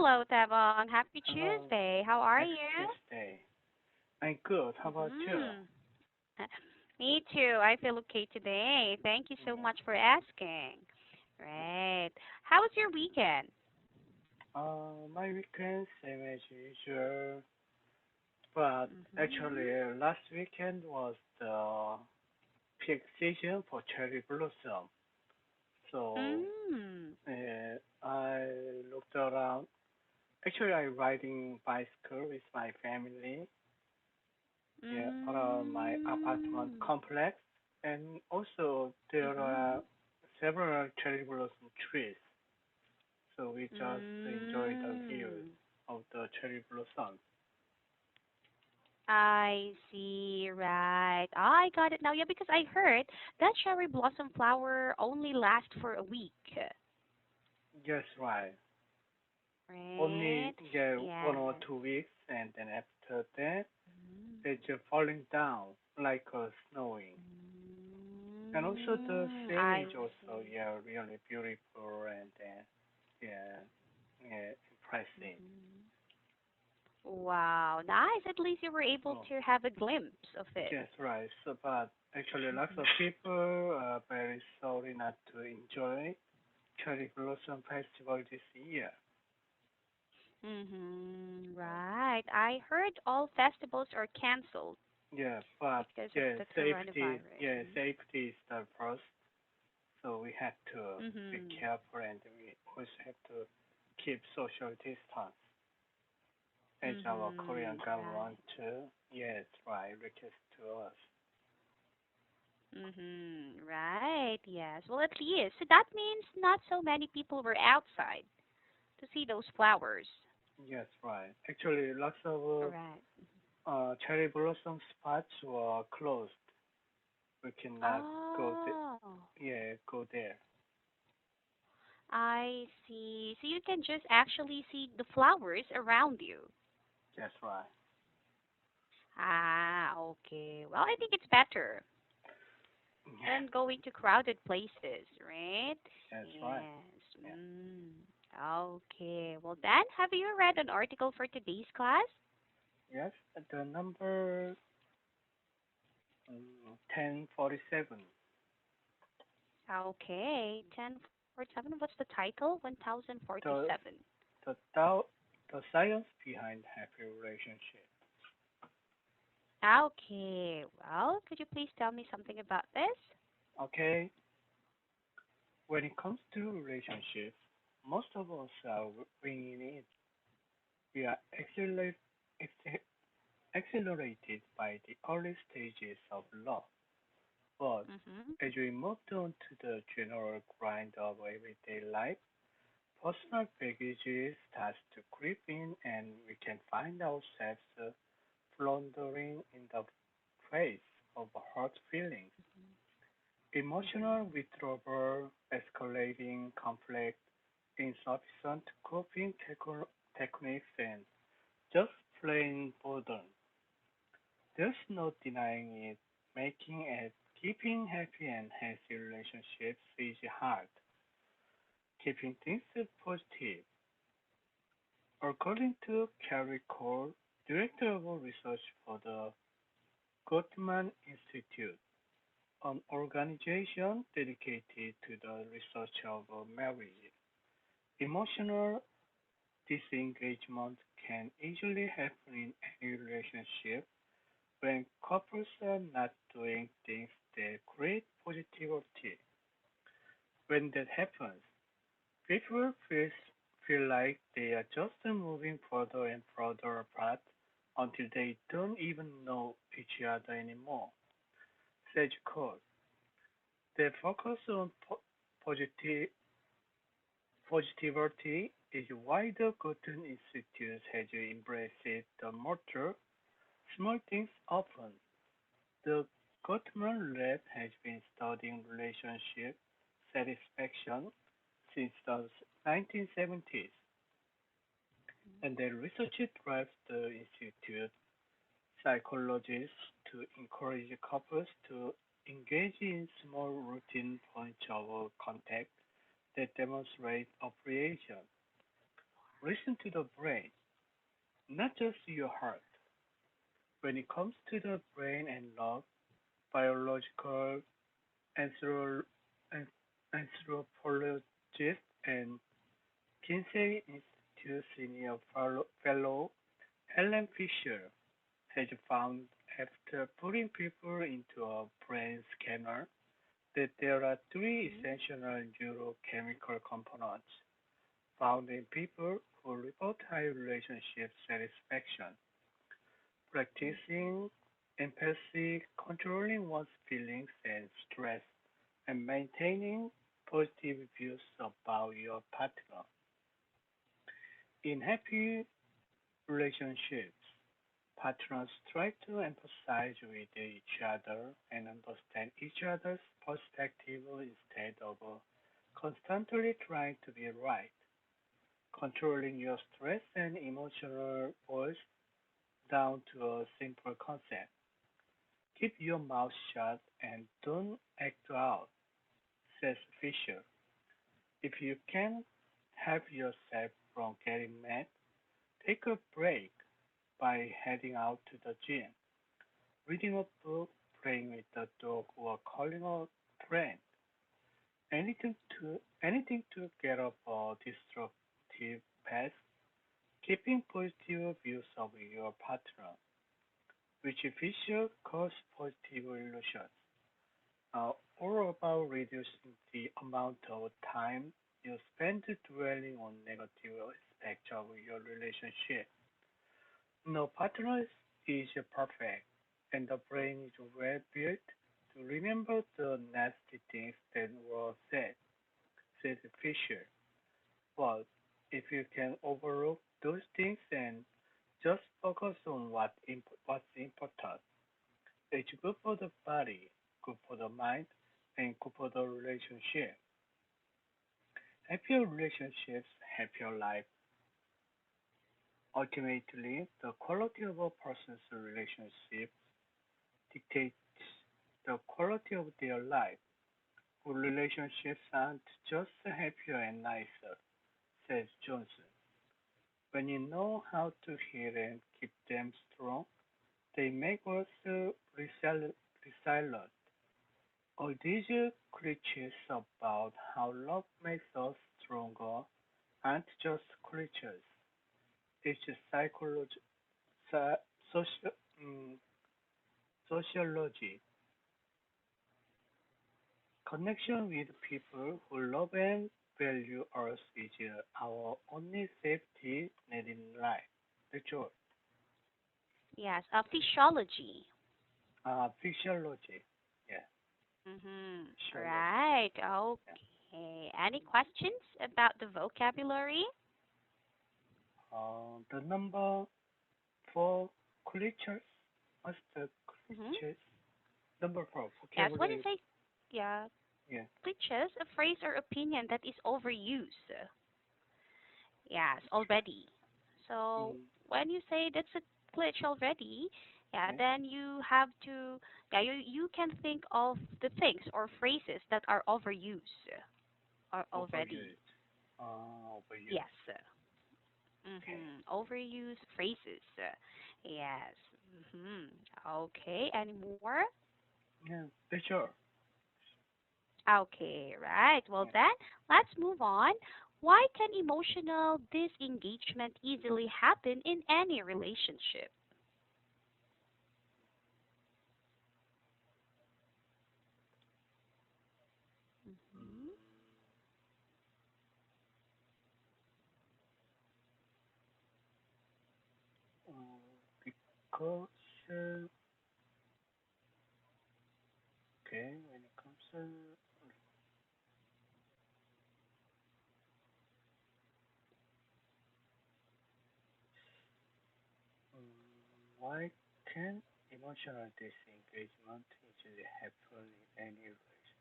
Hello, Tevon. Happy Hello, Tuesday. How are happy you? Tuesday. I'm good. How about you? Mm-hmm. Me too. I feel okay today. Thank you so Yeah. much for asking. Right. How was your weekend? My weekend same as usual, but Mm-hmm. actually last weekend was the peak season for cherry blossom. So Mm. I looked around. Actually, I riding bicycle with my family. Yeah, around my apartment Mm. complex, and also there Mm-hmm. are several cherry blossom trees. So we just enjoy the views Mm. of the cherry blossoms. I see, right. I got it now. Yeah, because I heard that cherry blossom flower only lasts for a week. Yes, right. Only Right? yeah, Yes. 1 or 2 weeks, and then after that, Mm. it's falling down like snowing. And also the scene I is also see. yeah really beautiful and yeah yeah impressive. Mhm. Wow, nice. At least you were able Oh to have a glimpse of it. yes, right. So but actually lots of Mhm. people are very sorry not to enjoy cherry blossom festival this year. Right. I heard all festivals are canceled Yeah, but because of yeah, the coronavirus. safety is the first. So we have to be Mhm. careful and we also have to keep social distance as our Korean Right. government, yes, right, request to us. Right. Yes. Well, at least. So that means not so many people were outside to see those flowers. Yes, right. Actually, lots of Right. cherry blossom spots were closed. We cannot go th- Oh. yeah, go there. I see. So you can just actually see the flowers around you. That's right. Ah, okay. Well, I think it's better Yeah, than going to crowded places, right? that's right. Yes. Yeah. Okay. Well, then, have you read an article for today's class? Yes, the number 1047. Okay. 1047. What's the title? The 1047. the science behind happy relationship. Okay. Well, could you please tell me something about this? Okay, when it comes to relationships, most of us are bringing it. We are accelerated by the early stages of love, but Mm-hmm. as we move on to the general grind of everyday life, personal baggage starts to creep in, and we can find ourselves floundering in the face of hurt feelings. Emotional Mm-hmm. withdrawal, escalating conflict, insufficient coping techniques, and just plain boredom. There's no denying it. Making and keeping happy and healthy relationships is hard. Keeping things positive. According to Carrie Cole, Director of Research for the Gottman Institute, an organization dedicated to the research of marriage, emotional disengagement can easily happen in any relationship when couples are not doing things that create positivity. When that happens, people feel like they are just moving further and further apart until they don't even know each other anymore. Says Cole. They focus on positive, positivity is why the Goethe Institute has embraced the motto small things often. The Gottman Lab has been studying relationship satisfaction since the 1970s, and their research drives the institute psychologists to encourage couples to engage in small routine points of contact that demonstrate appreciation. Listen to the brain, not just your heart. When it comes to the brain and love, biological anthro- an- anthropologist and Kinsey Institute senior fellow Helen Fisher has found after putting people into a brain scanner that there are three Mm-hmm. essential neurochemical components found in people who report high relationship satisfaction. Practicing empathy, controlling one's feelings and stress, and maintaining positive views about your partner. In happy relationships, partners try to empathize with each other and understand each other's perspective instead of constantly trying to be right. Controlling your stress and emotional boils down to a simple concept. Keep your mouth shut and don't act out, says Fisher. If you can help yourself from getting mad, take a break by heading out to the gym, reading a book, playing with the dog, or calling a friend. Anything to get off a destructive path. Keeping positive views of your partner, which Fisher calls positive illusions, are all about reducing the amount of time you spend dwelling on negative aspects of your relationship. No partner is perfect, and the brain is well built to remember the nasty things that were said, said Fisher. But if you can overlook those things and just focus on what's important, it's good for the body, good for the mind, and good for the relationship. Happier relationships, happier life. Ultimately, the quality of a person's relationship dictates the quality of their life. Good relationships aren't just happier and nicer, says Johnson. When you know how to heal and keep them strong, they make us resilient. All these cliches about how love makes us stronger aren't just cliches. It's a social, mm, sociology. Connection with people who love and value us is our only safety net in life. That's all. Yes, physiology. Physiology. Yeah, Mm-hmm. physiology. Right. Yeah. Okay. Any questions about the vocabulary? The number four creatures. What's the Mm-hmm. creatures? Number four Yes. When you vocabulary. say, yeah, Yeah. cliches, a phrase or opinion that is overused. Yes, already. So Mm, when you say that's a glitch already, yeah, yeah. then you have to, yeah, you can think of the things or phrases that are overused already. Overused. Overused. Yes. Okay. Overused phrases. Yes. Okay. Any more? Yeah. That's all. Okay. Right. Well Yeah. then, let's move on. Why can emotional disengagement easily happen in any relationship? Mm, Mhm. because okay, when it comes why can emotional disengagement usually happen in any relation?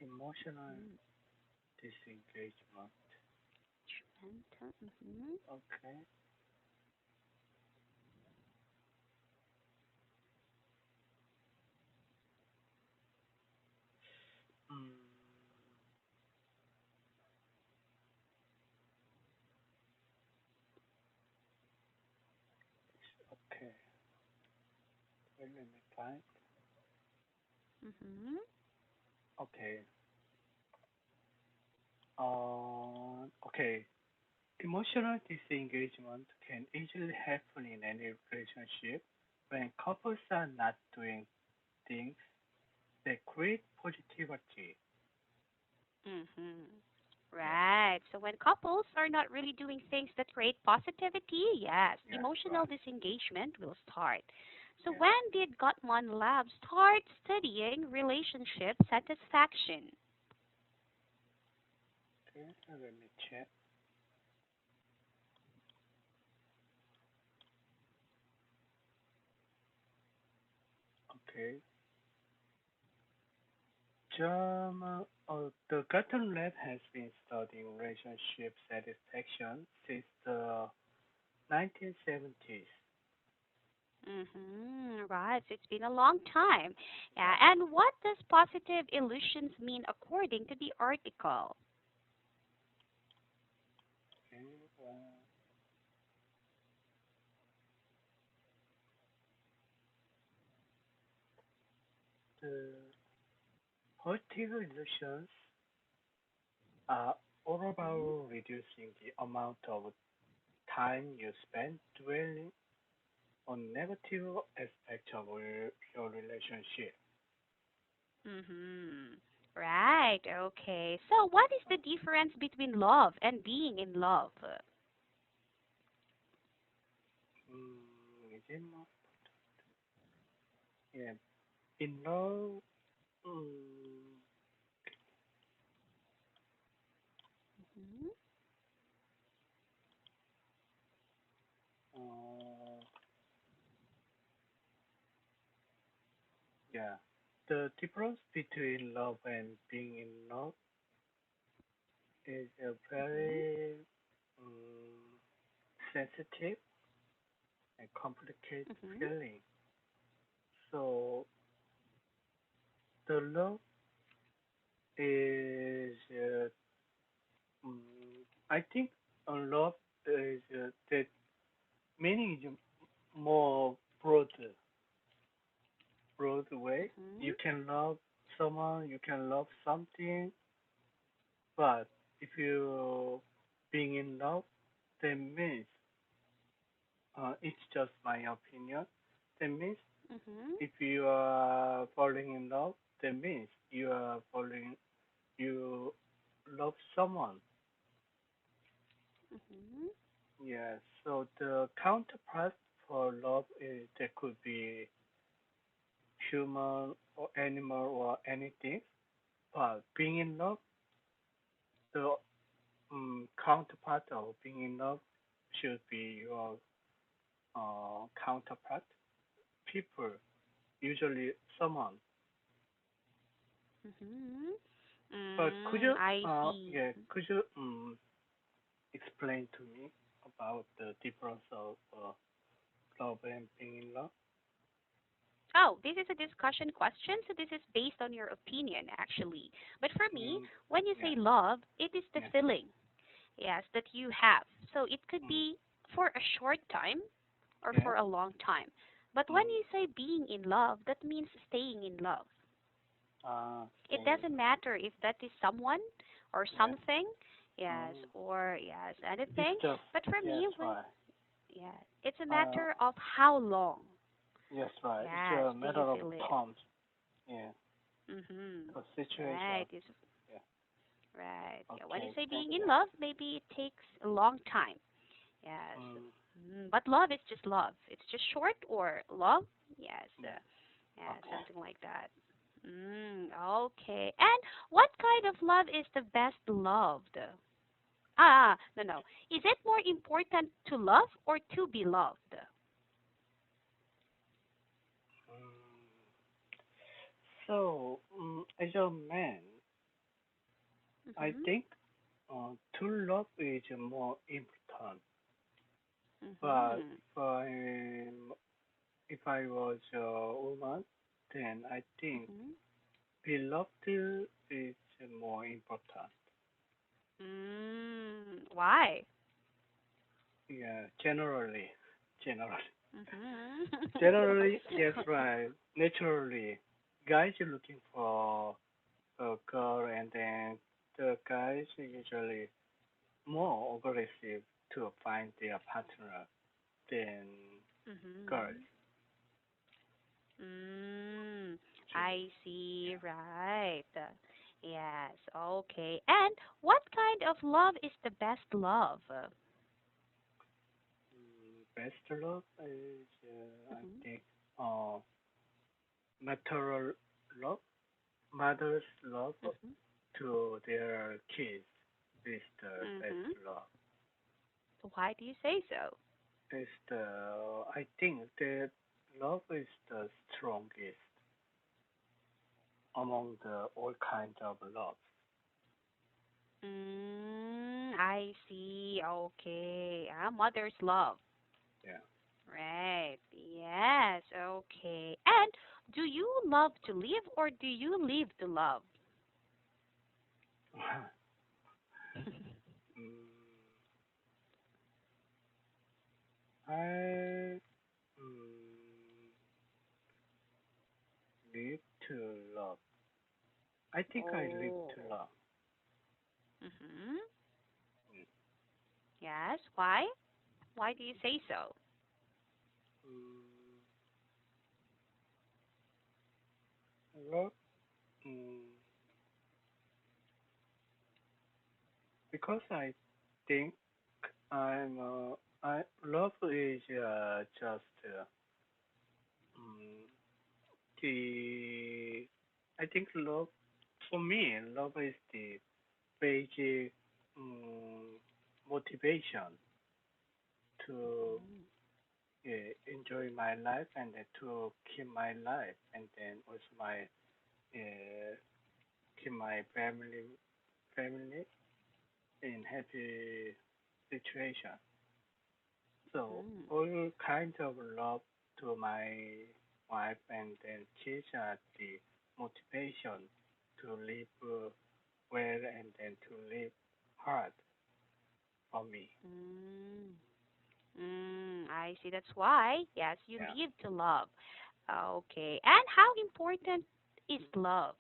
Emotional Mm, disengagement. Mental. Mhm. Okay. Mm, let me find. Mhm. Okay. Okay. Emotional disengagement can easily happen in any relationship when couples are not doing things that create positivity. Mhm. Yeah. Right. So when couples are not really doing things that create positivity, yes, Yes. emotional Right. disengagement will start. So Yeah. when did Gottman Lab start studying relationship satisfaction? Okay. Let me check. Okay. The Gartner Lab has been studying relationship satisfaction since the 1970s. Right. So it's been a long time. Yeah. Yeah. And what does positive illusions mean according to the article? Okay. The positive illusions are all Mhm. about reducing the amount of time you spend dwelling on negative aspects of your relationship. Mhm. Right. Okay. So what is the difference between love and being in love? Is it more? Yeah. In love, mm, Mhm. uh, yeah. The difference between love and being in love is a Mhm. very um, sensitive and complicated Mhm. feeling. So the love is, I think, love is that meaning is more broad way. Mhm. You can love someone, you can love something, but if you being in love, that means it's just my opinion. That means Mhm. if you are falling in love, that means you love someone. Mhm. Yeah. So the counterpart for love is that could be human or animal or anything. But being in love, the counterpart of being in love should be your counterpart. People, usually someone. Mhm. But could you, I see. yeah, could you explain to me about the difference of love and being in love? Oh, this is a discussion question, so this is based on your opinion, actually. But for me, Mm, when you yeah, say love, it is the yeah, feeling, yes, that you have. So it could mm, be for a short time or yeah, for a long time. But when mm, you say being in love, that means staying in love. It staying in doesn't love. matter if that is someone or Yeah, something, yes, mm, or yes, it's anything. just, But for yes, me, right. yeah, it's a Uh, matter of how long, yes, right. It's yes, a do matter you of feel it? terms. Yeah, Mhm. a situation. Right. Is Yeah. right. Yeah. When you Okay, say thank being in you. love, maybe it takes a long time. Yes. Mm, But love is just love. It's just short or love. Yes. yeah. Yeah. Okay. Something like that. Okay. And what kind of love is the best loved? No, no. Is it more important to love or to be loved? Mm, so, as a man, I Mhm. think true love is more important. But Mhm. if I was a woman, then I think Mhm. beloved is more important. Why? Yeah, generally, generally. Mhm. Generally, yes, right. Naturally, guys are looking for a girl, and then the guys are usually more aggressive to find their partner than girls. Mhm. Mm, Actually, I see, yeah. right. Yes, okay. And what kind of love is the best love? Best love is, I Mhm. think, uh, maternal love, mother's love Mhm. to their kids is the best Mhm. love. Why do you say so? Is the I think that love is the strongest among the all kinds of love. I see. Okay. Mother's love. Yeah. Right. Yes. Okay. And do you love to live or do you live to love? mm, I live to love. I think I live to Oh. love. Mhm. Mm. Yes. Why? Why do you say so? Mm, love. Mm, because I think I love is just mm, the I think love for me love is the basic motivation to Mhm. enjoy my life and then to keep my life and then also my keep my family in happy situation. So Mm. all kinds of love to my wife and then kids are the motivation to live well and then to live hard for me. Mm. I see. That's why, yes, you Yeah. live to love. Okay. And how important is love?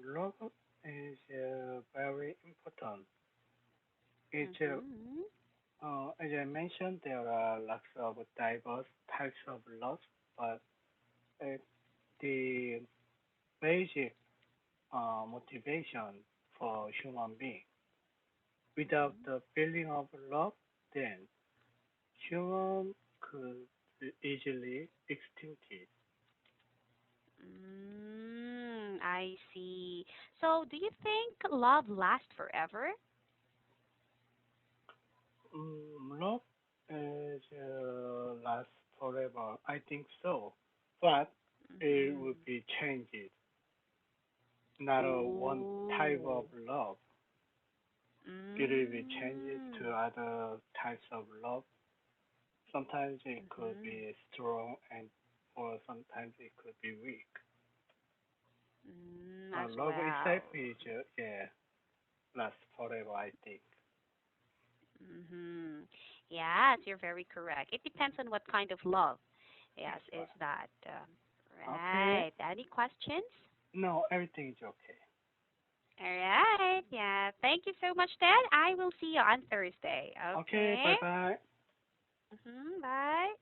Love is very important. It's Mhm. as I mentioned, there are lots of diverse types of love, but uh, the basic motivation for human being. Without Mhm. the feeling of love, then human could easily extincted. I see. So, do you think love lasts forever? Love is last forever. I think so, but it Mhm. would be changed. Not a one type of Oh. love. It will be changed Mm. to other types of love. Sometimes it could Mhm. be strong and or sometimes it could be weak. As Love itself well. is yeah last forever. I think. Mhm. Yes, you're very correct. It depends on what kind of love. Yes, That's is right. that Okay. right? Any questions? No, everything is okay. All right. Yeah. Thank you so much, Dad. I will see you on Thursday. Okay. Okay. Bye bye. Bye.